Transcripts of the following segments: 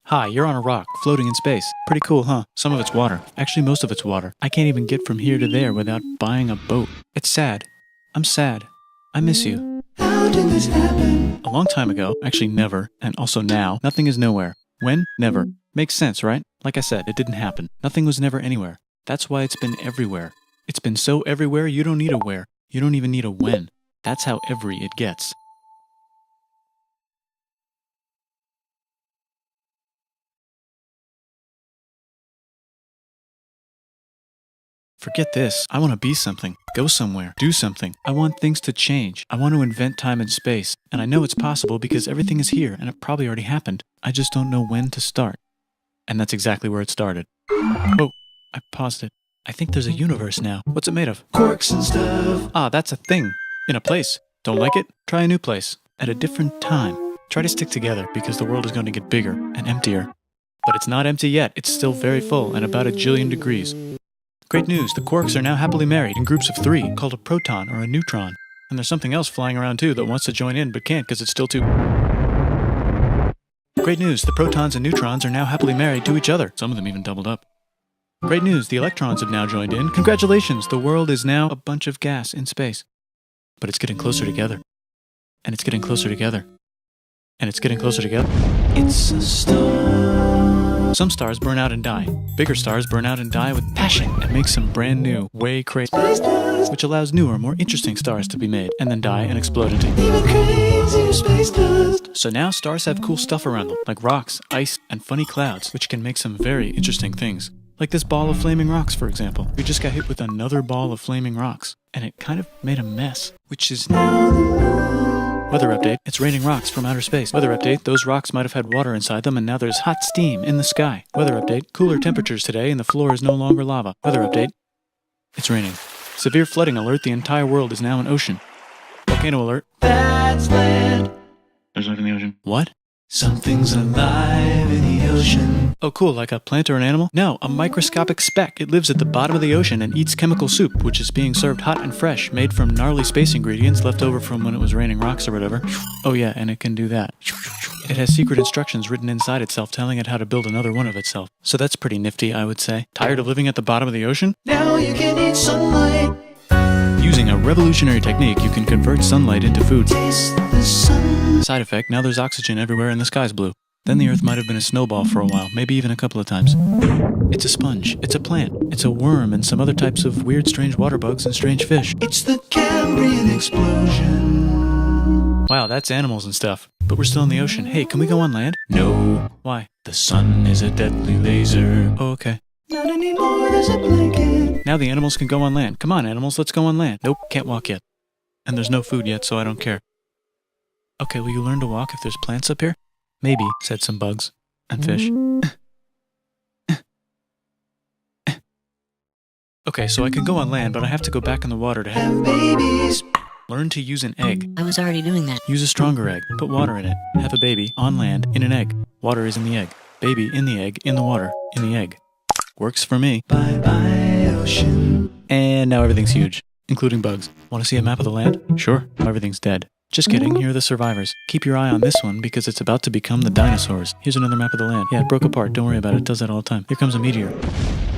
Hi, you're on a rock, floating in space. Pretty cool, huh? Some of it's water. Actually, most of it's water. I can't even get from here to there without buying a boat. It's sad. I'm sad. I miss you. How did this happen? A long time ago, actually never, and also now, nothing is nowhere. When? Never. Makes sense, right? Like I said, it didn't happen. Nothing was never anywhere. That's why it's been everywhere. It's been so everywhere you don't need a where. You don't even need a when. That's how every it gets. Forget this. I want to be something. Go somewhere. Do something. I want things to change. I want to invent time and space. And I know it's possible because everything is here and it probably already happened. I just don't know when to start. And that's exactly where it started. Oh, I paused it. I think there's a universe now. What's it made of? Quirks and stuff. Ah, that's a thing. In a place. Don't like it? Try a new place. At a different time. Try to stick together because the world is going to get bigger and emptier. But it's not empty yet. It's still very full and about 1 jillion degrees. Great news, the quarks are now happily married in groups of 3, called a proton or a neutron. And there's something else flying around too that wants to join in but can't because it's still too... Great news, the protons and neutrons are now happily married to each other. Some of them even doubled up. Great news, the electrons have now joined in. Congratulations, the world is now a bunch of gas in space. But it's getting closer together. And it's getting closer together. And it's getting closer together. It's a star. Some stars burn out and die. Bigger stars burn out and die with passion and make some brand new, way crazy, Space dust. which allows newer, more interesting stars to be made, and then die and explode into... Even crazier space dust. So now stars have cool stuff around them, like rocks, ice, and funny clouds, which can make some very interesting things. Like this ball of flaming rocks, for example. We just got hit with another ball of flaming rocks, and it kind of made a mess, which is now the moon. Weather update, it's raining rocks from outer space. Weather update, those rocks might have had water inside them and now there's hot steam in the sky. Weather update, cooler temperatures today and the floor is no longer lava. Weather update, it's raining. Severe flooding alert, the entire world is now an ocean. Volcano alert. That's land. There's life in the ocean. What? Something's alive in the ocean. Oh cool, like a plant or an animal? No, a microscopic speck. It lives at the bottom of the ocean and eats chemical soup, which is being served hot and fresh, made from gnarly space ingredients left over from when it was raining rocks or whatever. Oh yeah, and it can do that. It has secret instructions written inside itself telling it how to build another one of itself. So that's pretty nifty, I would say. Tired of living at the bottom of the ocean? Now you can eat sunlight. Using a revolutionary technique, you can convert sunlight into food. Taste the sun. Side effect, now there's oxygen everywhere and the sky's blue. Then the earth might have been a snowball for a while, maybe even a couple of times. It's a sponge, it's a plant, it's a worm and some other types of weird strange water bugs and strange fish. It's the Cambrian explosion. Wow, that's animals and stuff. But we're still in the ocean. Hey, can we go on land? No. Why? The sun is a deadly laser. Oh, okay. Not anymore, there's a blanket. Now the animals can go on land. Come on, animals, let's go on land. Nope, can't walk yet. And there's no food yet, so I don't care. Okay, will you learn to walk if there's plants up here? Maybe, said some bugs. And fish. Okay, so I can go on land, but I have to go back in the water to Have babies. learn to use an egg. I was already doing that. Use a stronger egg. Put water in it. Have a baby on land in an egg. Water is in the egg. Baby in the egg, in the water, in the egg. Works for me. Bye bye, ocean. And now everything's huge, including bugs. Want to see a map of the land? Sure. Everything's dead. Just kidding, here are the survivors. Keep your eye on this one because it's about to become the dinosaurs. Here's another map of the land. Yeah, it broke apart. Don't worry about it. It does that all the time. Here comes a meteor.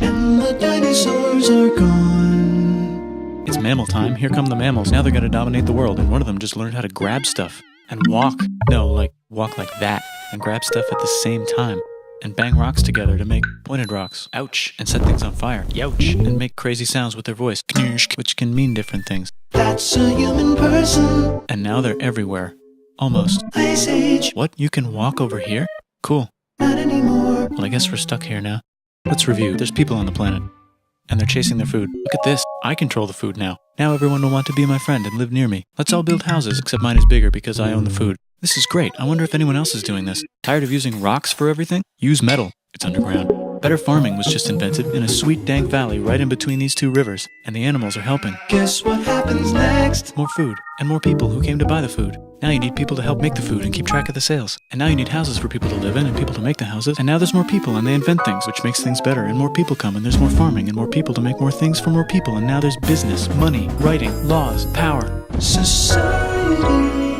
And the dinosaurs are gone. It's mammal time. Here come the mammals. Now they're going to dominate the world, and one of them just learned how to grab stuff and walk. No, like walk like that and grab stuff at the same time. And bang rocks together to make pointed rocks. Ouch. And set things on fire. Youch. And make crazy sounds with their voice. Knirsch, which can mean different things. That's a human person. And now they're everywhere. Almost. Ice Age. What? You can walk over here? Cool. Not anymore. Well, I guess we're stuck here now. Let's review. There's people on the planet. And they're chasing their food. Look at this. I control the food now. Now everyone will want to be my friend and live near me. Let's all build houses, except mine is bigger because I own the food. This is great. I wonder if anyone else is doing this. Tired of using rocks for everything? Use metal. It's underground. Better farming was just invented in a sweet dank valley right in between these two rivers, and the animals are helping. Guess what happens next? More food, and more people who came to buy the food. Now you need people to help make the food and keep track of the sales. And now you need houses for people to live in and people to make the houses. And now there's more people and they invent things, which makes things better. And more people come and there's more farming and more people to make more things for more people. And now there's business, money, writing, laws, power. Society.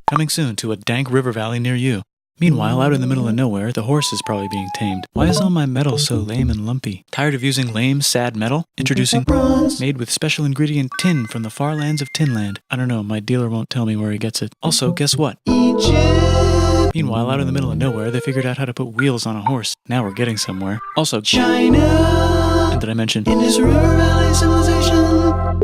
Coming soon to a dank river valley near you. Meanwhile, out in the middle of nowhere, the horse is probably being tamed. Why is all my metal so lame and lumpy? Tired of using lame, sad metal? Introducing bronze, made with special ingredient tin from the far lands of Tinland. I don't know, my dealer won't tell me where he gets it. Also, guess what? Egypt! Meanwhile, out in the middle of nowhere, they figured out how to put wheels on a horse. Now we're getting somewhere. Also, China! And did I mention Indus River Valley Civilization?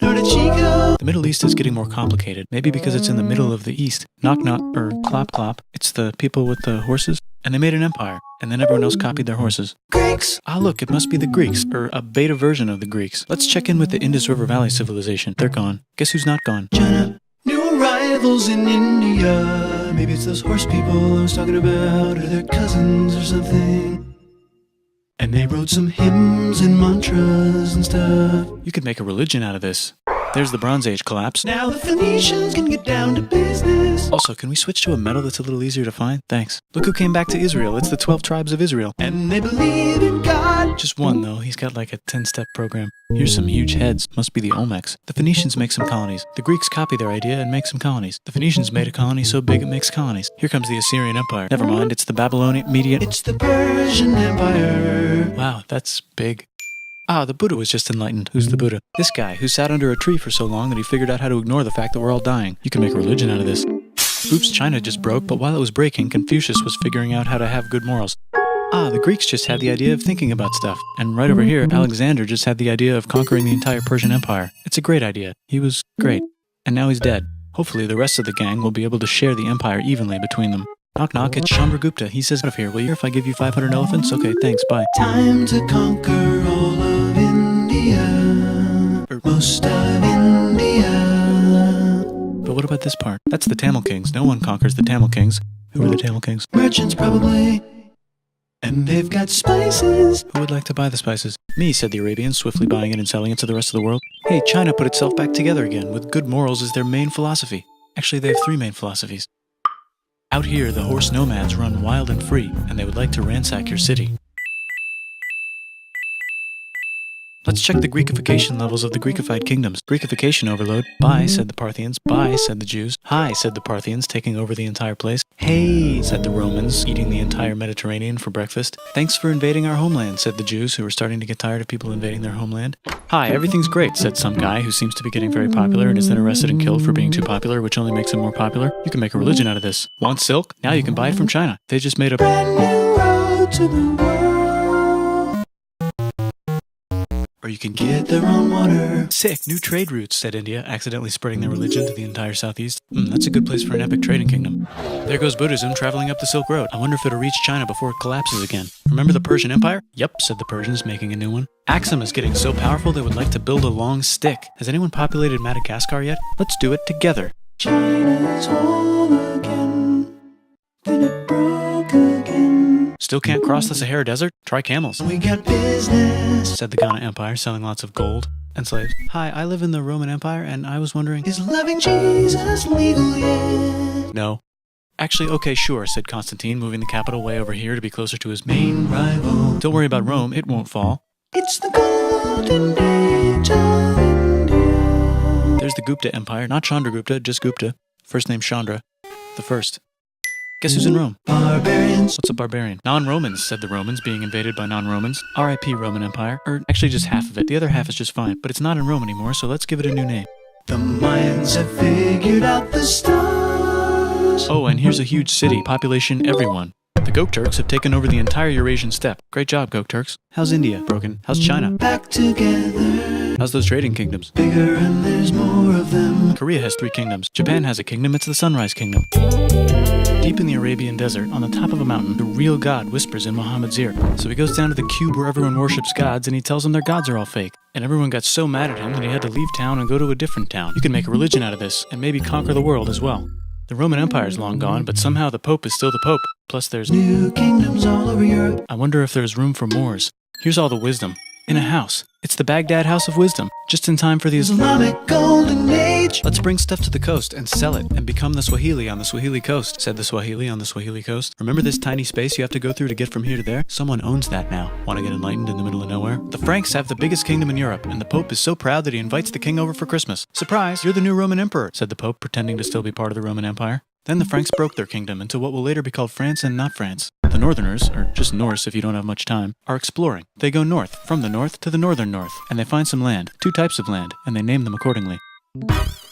The Middle East is getting more complicated, maybe because it's in the middle of the East. Knock knock, or clop clop. It's the people with the horses. And they made an empire, and then everyone else copied their horses. Greeks! Ah look, it must be the Greeks, or a beta version of the Greeks. Let's check in with the Indus River Valley Civilization. They're gone. Guess who's not gone? China. New arrivals in India. Maybe it's those horse people I was talking about, or their cousins or something. And they wrote some hymns and mantras and stuff. You could make a religion out of this. There's the Bronze Age collapse. Now the Phoenicians can get down to business. Also, can we switch to a metal that's a little easier to find? Thanks. Look who came back to Israel. It's the 12 tribes of Israel. And they believe in God. Just one, though. He's got like a 10-step program. Here's some huge heads. Must be the Olmecs. The Phoenicians make some colonies. The Greeks copy their idea and make some colonies. The Phoenicians made a colony so big it makes colonies. Here comes the Assyrian Empire. Never mind, it's the Babylonian Median. It's the Persian Empire. Wow, that's big. Ah, the Buddha was just enlightened. Who's the Buddha? This guy, who sat under a tree for so long that he figured out how to ignore the fact that we're all dying. You can make a religion out of this. Oops, China just broke, but while it was breaking, Confucius was figuring out how to have good morals. Ah, the Greeks just had the idea of thinking about stuff. And right over here, Alexander just had the idea of conquering the entire Persian Empire. It's a great idea. He was great. And now he's dead. Hopefully the rest of the gang will be able to share the empire evenly between them. Knock knock, it's Chandragupta. He says, out of here, will you? If I give you 500 elephants? Okay, thanks, bye. Time to conquer all of India. Or most of India. But what about this part? That's the Tamil Kings. No one conquers the Tamil Kings. Who are the Tamil Kings? Merchants, probably. And they've got spices. Who would like to buy the spices? Me, said the Arabians, swiftly buying it and selling it to the rest of the world. Hey, China put itself back together again, with good morals as their main philosophy. Actually, they have 3 main philosophies. Out here, the horse nomads run wild and free, and they would like to ransack your city. Let's check the Greekification levels of the Greekified kingdoms. Greekification overload. Bye, said the Parthians. Bye, said the Jews. Hi, said the Parthians, taking over the entire place. Hey, said the Romans, eating the entire Mediterranean for breakfast. Thanks for invading our homeland, said the Jews, who were starting to get tired of people invading their homeland. Hi, everything's great, said some guy who seems to be getting very popular and is then arrested and killed for being too popular, which only makes him more popular. You can make a religion out of this. Want silk? Now you can buy it from China. They just made a brand new road to the world. Or you can get their own water. Sick, new trade routes, said India, accidentally spreading their religion to the entire southeast. That's a good place for an epic trading kingdom. There goes Buddhism traveling up the Silk Road. I wonder if it'll reach China before it collapses again. Remember the Persian Empire? Yep, said the Persians, making a new one. Axum is getting so powerful they would like to build a long stick. Has anyone populated Madagascar yet? Let's do it together. China's whole again. Then it broke again. Still can't cross the Sahara Desert? Try camels. We got business, said the Ghana Empire, selling lots of gold and slaves. Hi, I live in the Roman Empire, and I was wondering, is loving Jesus legal yet? No. Actually, okay, sure, said Constantine, moving the capital way over here to be closer to his main rival. Don't worry about Rome, it won't fall. It's the golden age of India. There's the Gupta Empire, not Chandragupta, just Gupta. First name Chandra. The first. Guess who's in Rome? Barbarians. What's a barbarian? Non-Romans, said the Romans, being invaded by non-Romans. R.I.P. Roman Empire. Or actually just half of it. The other half is just fine. But it's not in Rome anymore, so let's give it a new name. The Mayans have figured out the stars. Oh, and here's a huge city. Population everyone. The Gokturks have taken over the entire Eurasian steppe. Great job, Gokturks. How's India? Broken. How's China? Back together. How's those trading kingdoms? Bigger and there's more of them. Korea has 3 kingdoms. Japan has a kingdom. It's the Sunrise Kingdom. Deep in the Arabian desert, on the top of a mountain, the real God whispers in Muhammad's ear. So he goes down to the cube where everyone worships gods, and he tells them their gods are all fake. And everyone got so mad at him that he had to leave town and go to a different town. You can make a religion out of this, and maybe conquer the world as well. The Roman Empire is long gone, but somehow the Pope is still the Pope. Plus there's new kingdoms all over Europe. I wonder if there's room for Moors. Here's all the wisdom. In a house. It's the Baghdad House of Wisdom. Just in time for the Islamic Golden Age. Let's bring stuff to the coast and sell it and become the Swahili on the Swahili coast, said the Swahili on the Swahili coast. Remember this tiny space you have to go through to get from here to there? Someone owns that now. Want to get enlightened in the middle of nowhere? The Franks have the biggest kingdom in Europe, and the Pope is so proud that he invites the king over for Christmas. Surprise, you're the new Roman Emperor, said the Pope, pretending to still be part of the Roman Empire. Then the Franks broke their kingdom into what will later be called France and not France. The Northerners, or just Norse if you don't have much time, are exploring. They go north, from the north to the northern north, and they find some land, 2 types of land, and they name them accordingly.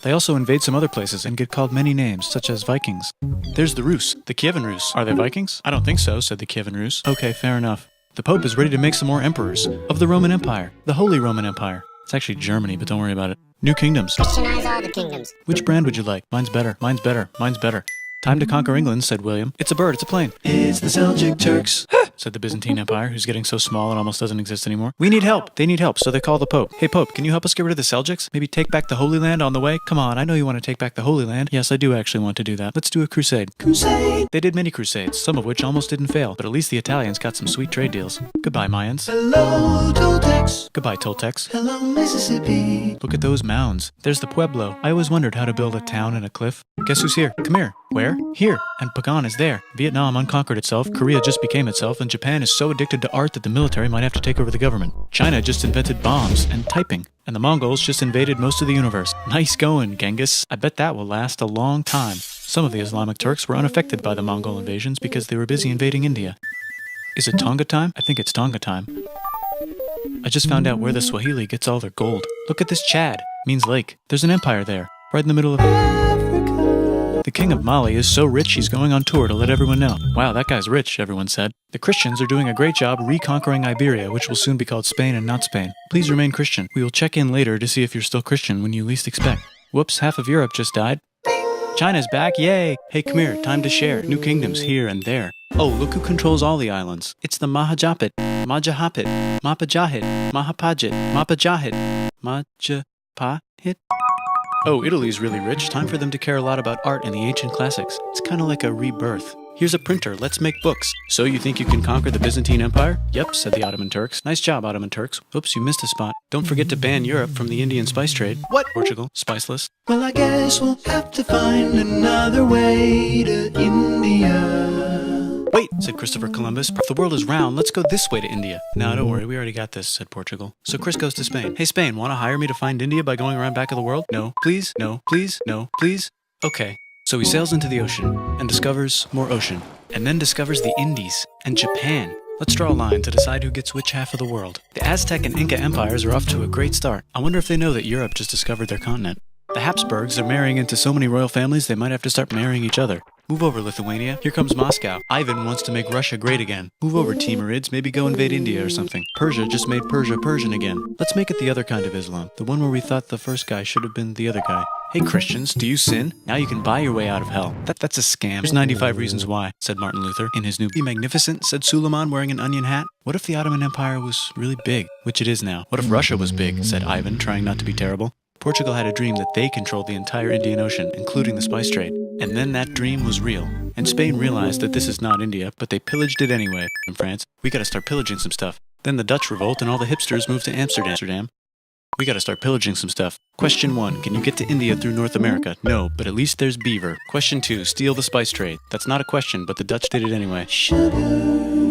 They also invade some other places and get called many names, such as Vikings. There's the Rus, the Kievan Rus. Are they Vikings? I don't think so, said the Kievan Rus. Okay, fair enough. The Pope is ready to make some more emperors of the Roman Empire, the Holy Roman Empire. It's actually Germany, but don't worry about it. New kingdoms. Christianize all the kingdoms. Which brand would you like? Mine's better, mine's better, mine's better. Time to conquer England, said William. It's a bird, it's a plane. It's the Seljuk Turks. Said the Byzantine Empire, who's getting so small it almost doesn't exist anymore. We need help. They need help, so they call the Pope. Hey Pope, can you help us get rid of the Seljuks? Maybe take back the Holy Land on the way? Come on, I know you want to take back the Holy Land. Yes, I do actually want to do that. Let's do a crusade. Crusade. They did many crusades, some of which almost didn't fail, but at least the Italians got some sweet trade deals. Goodbye, Mayans. Hello, Toltecs. Goodbye, Toltecs. Hello, Mississippi. Look at those mounds. There's the Pueblo. I always wondered how to build a town in a cliff. Guess who's here? Come here. Where? Here. And Pagan is there. Vietnam unconquered itself, Korea just became itself, and Japan is so addicted to art that the military might have to take over the government. China just invented bombs and typing. And the Mongols just invaded most of the universe. Nice going, Genghis. I bet that will last a long time. Some of the Islamic Turks were unaffected by the Mongol invasions because they were busy invading India. Is it Tonga time? I think it's Tonga time. I just found out where the Swahili gets all their gold. Look at this Chad. Means lake. There's an empire there. Right in the middle of Africa. The king of Mali is so rich he's going on tour to let everyone know. Wow, that guy's rich, everyone said. The Christians are doing a great job reconquering Iberia, which will soon be called Spain and not Spain. Please remain Christian. We will check in later to see if you're still Christian when you least expect. Whoops, half of Europe just died. China's back, yay! Hey, come here, time to share. New kingdoms here and there. Oh, look who controls all the islands. It's the Mahajapit, Majahapit, Mapajahit, Mahapajit, Mapajahit, Majapahit. Oh, Italy's really rich. Time for them to care a lot about art and the ancient classics. It's kind of like a rebirth. Here's a printer, let's make books. So you think you can conquer the Byzantine Empire? Yep, said the Ottoman Turks. Nice job, Ottoman Turks. Oops, you missed a spot. Don't forget to ban Europe from the Indian spice trade. What? Portugal, spiceless. Well, I guess we'll have to find another way to India. Wait, said Christopher Columbus. If the world is round, let's go this way to India. No, don't worry, we already got this, said Portugal. So Chris goes to Spain. Hey, Spain, want to hire me to find India by going around back of the world? No, please, no, please, no, please. Okay. So he sails into the ocean and discovers more ocean, and then discovers the Indies and Japan. Let's draw a line to decide who gets which half of the world. The Aztec and Inca empires are off to a great start. I wonder if they know that Europe just discovered their continent. The Habsburgs are marrying into so many royal families they might have to start marrying each other. Move over, Lithuania. Here comes Moscow. Ivan wants to make Russia great again. Move over, Timurids. Maybe go invade India or something. Persia just made Persia Persian again. Let's make it the other kind of Islam. The one where we thought the first guy should have been the other guy. Hey Christians, do you sin? Now you can buy your way out of hell. That's a scam. There's 95 reasons why, said Martin Luther in his new Be Magnificent, said Suleiman wearing an onion hat. What if the Ottoman Empire was really big, which it is now? What if Russia was big, said Ivan, trying not to be terrible. Portugal had a dream that they controlled the entire Indian Ocean, including the spice trade. And then that dream was real. And Spain realized that this is not India, but they pillaged it anyway. In France, we gotta start pillaging some stuff. Then the Dutch revolt and all the hipsters moved to Amsterdam. We gotta start pillaging some stuff. Question 1, can you get to India through North America? No, but at least there's beaver. Question 2, steal the spice trade. That's not a question, but the Dutch did it anyway.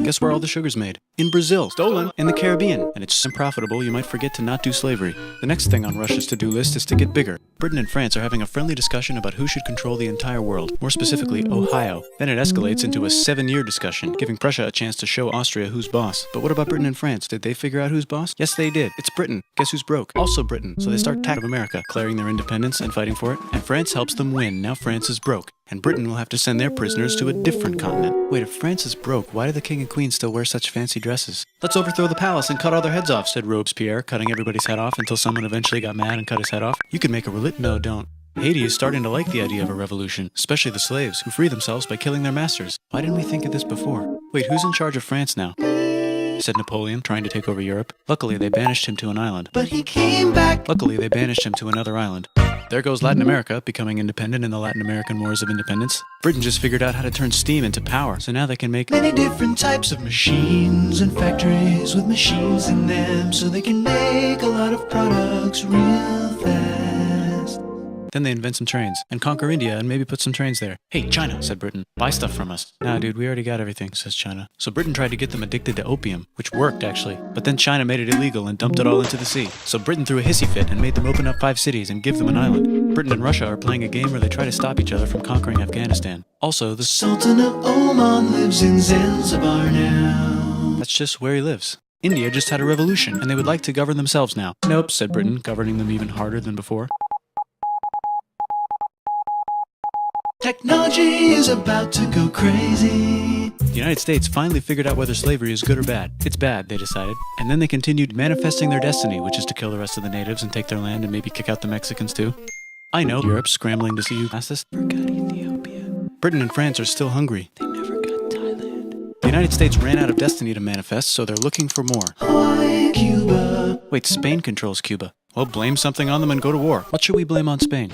Guess where all the sugar's made? In Brazil. Stolen. In the Caribbean. And it's so profitable you might forget to not do slavery. The next thing on Russia's to-do list is to get bigger. Britain and France are having a friendly discussion about who should control the entire world, more specifically Ohio. Then it escalates into a 7-year discussion, giving Prussia a chance to show Austria who's boss. But what about Britain and France? Did they figure out who's boss? Yes, they did. It's Britain. Guess who's broke? Also Britain. So they start attacking America, declaring their independence and fighting for it. And France helps them win. Now France is broke. And Britain will have to send their prisoners to a different continent. Wait, if France is broke, why do the king and queen still wear such fancy dresses? Let's overthrow the palace and cut all their heads off, said Robespierre, cutting everybody's head off until someone eventually got mad and cut his head off. You could make a religion. No, don't. Haiti is starting to like the idea of a revolution, especially the slaves, who free themselves by killing their masters. Why didn't we think of this before? Wait, who's in charge of France now? Said Napoleon, trying to take over Europe. Luckily, they banished him to an island. But he came back. Luckily, they banished him to another island. There goes Latin America, becoming independent in the Latin American Wars of Independence. Britain just figured out how to turn steam into power, so now they can make many different types of machines and factories with machines in them, so they can make a lot of products real fast. Then they invent some trains, and conquer India and maybe put some trains there. Hey, China, said Britain, buy stuff from us. Nah, dude, we already got everything, says China. So Britain tried to get them addicted to opium, which worked, actually. But then China made it illegal and dumped it all into the sea. So Britain threw a hissy fit and made them open up 5 cities and give them an island. Britain and Russia are playing a game where they try to stop each other from conquering Afghanistan. Also, the Sultan of Oman lives in Zanzibar now. that's just where he lives. India just had a revolution, and they would like to govern themselves now. Nope, said Britain, governing them even harder than before. Technology is about to go crazy. The United States finally figured out whether slavery is good or bad. It's bad, they decided. And then they continued manifesting their destiny, which is to kill the rest of the natives and take their land and maybe kick out the Mexicans too. I know, Europe's scrambling to see who fastest. Forgot Ethiopia. Britain and France are still hungry. They never got Thailand. The United States ran out of destiny to manifest, so they're looking for more. Hawaii, Cuba. Wait, Spain controls Cuba. Well, blame something on them and go to war. What should we blame on Spain?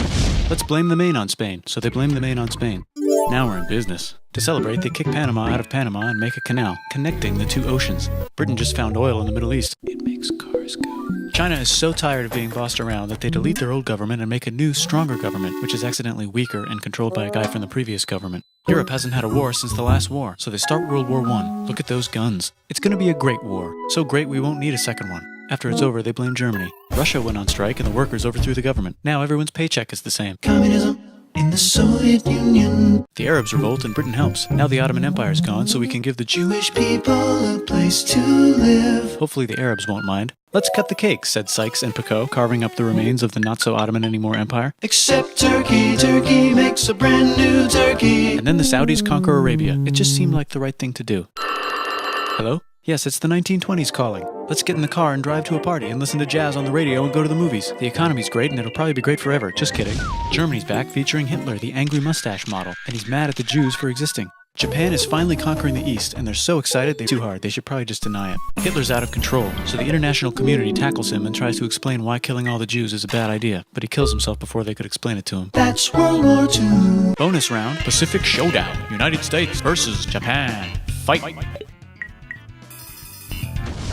Let's blame the Maine on Spain. So they blame the Maine on Spain. Now we're in business. To celebrate, they kick Panama out of Panama and make a canal, connecting the two oceans. Britain just found oil in the Middle East. It makes cars go. China is so tired of being bossed around that they delete their old government and make a new, stronger government, which is accidentally weaker and controlled by a guy from the previous government. Europe hasn't had a war since the last war, so they start World War I. Look at those guns. It's gonna be a great war. So great we won't need a second one. After it's over, they blame Germany. Russia went on strike and the workers overthrew the government. Now everyone's paycheck is the same. Communism in the Soviet Union. The Arabs revolt and Britain helps. Now the Ottoman Empire's gone, so we can give the Jewish people a place to live. Hopefully the Arabs won't mind. Let's cut the cake, said Sykes and Picot, carving up the remains of the not-so-Ottoman-anymore empire. Except Turkey. Turkey makes a brand new Turkey. And then the Saudis conquer Arabia. It just seemed like the right thing to do. Hello? Yes, it's the 1920s calling. Let's get in the car and drive to a party and listen to jazz on the radio and go to the movies. The economy's great and it'll probably be great forever. Just kidding. Germany's back featuring Hitler, the angry mustache model, and he's mad at the Jews for existing. Japan is finally conquering the East, and they're so excited too hard. They should probably just deny it. Hitler's out of control, so the international community tackles him and tries to explain why killing all the Jews is a bad idea, but he kills himself before they could explain it to him. That's World War II. Bonus round, Pacific Showdown. United States versus Japan. Fight.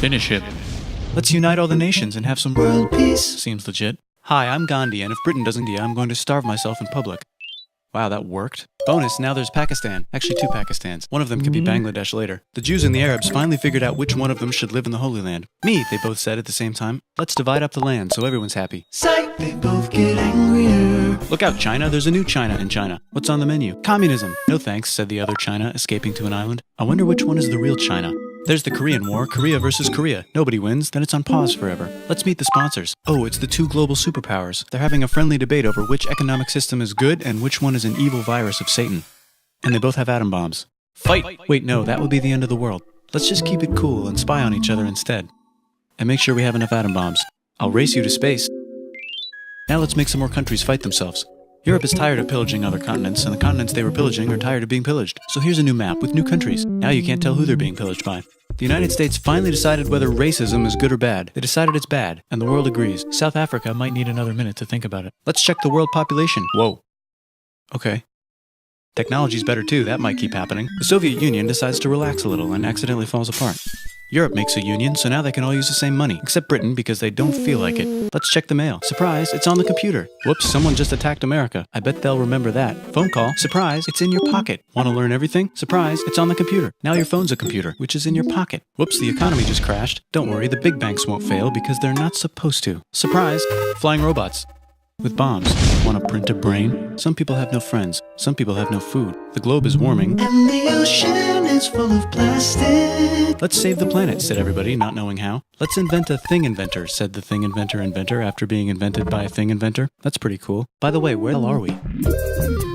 Finish him. Let's unite all the nations and have some World peace. Seems legit. Hi, I'm Gandhi, and if Britain doesn't I'm going to starve myself in public. Wow, that worked. Bonus, now there's Pakistan. Actually, two Pakistans. One of them could be Bangladesh later. The Jews and the Arabs finally figured out which one of them should live in the Holy Land. Me, they both said at the same time. Let's divide up the land so everyone's happy. Psych, they both get angrier. Look out, China. There's a new China in China. What's on the menu? Communism. No thanks, said the other China, escaping to an island. I wonder which one is the real China. There's the Korean War, Korea versus Korea. Nobody wins, then it's on pause forever. Let's meet the sponsors. Oh, it's the two global superpowers. They're having a friendly debate over which economic system is good and which one is an evil virus of Satan. And they both have atom bombs. Fight! Wait, no, that would be the end of the world. Let's just keep it cool and spy on each other instead. And make sure we have enough atom bombs. I'll race you to space. Now let's make some more countries fight themselves. Europe is tired of pillaging other continents, and the continents they were pillaging are tired of being pillaged. So here's a new map with new countries. Now you can't tell who they're being pillaged by. The United States finally decided whether racism is good or bad. They decided it's bad, and the world agrees. South Africa might need another minute to think about it. Let's check the world population. Whoa. Okay. Technology's better too, that might keep happening. The Soviet Union decides to relax a little and accidentally falls apart. Europe makes a union, so now they can all use the same money, except Britain because they don't feel like it. Let's check the mail. Surprise, it's on the computer. Whoops, someone just attacked America. I bet they'll remember that. Phone call. Surprise, it's in your pocket. Want to learn everything? Surprise, it's on the computer. Now your phone's a computer, which is in your pocket. Whoops, the economy just crashed. Don't worry, the big banks won't fail because they're not supposed to. Surprise, flying robots. With bombs. Want to print a brain? Some people have no friends. Some people have no food. The globe is warming. And the ocean is full of plastic. Let's save the planet, said everybody, not knowing how. Let's invent a thing inventor, said the thing inventor after being invented by a thing inventor. That's pretty cool. By the way, where the hell are we?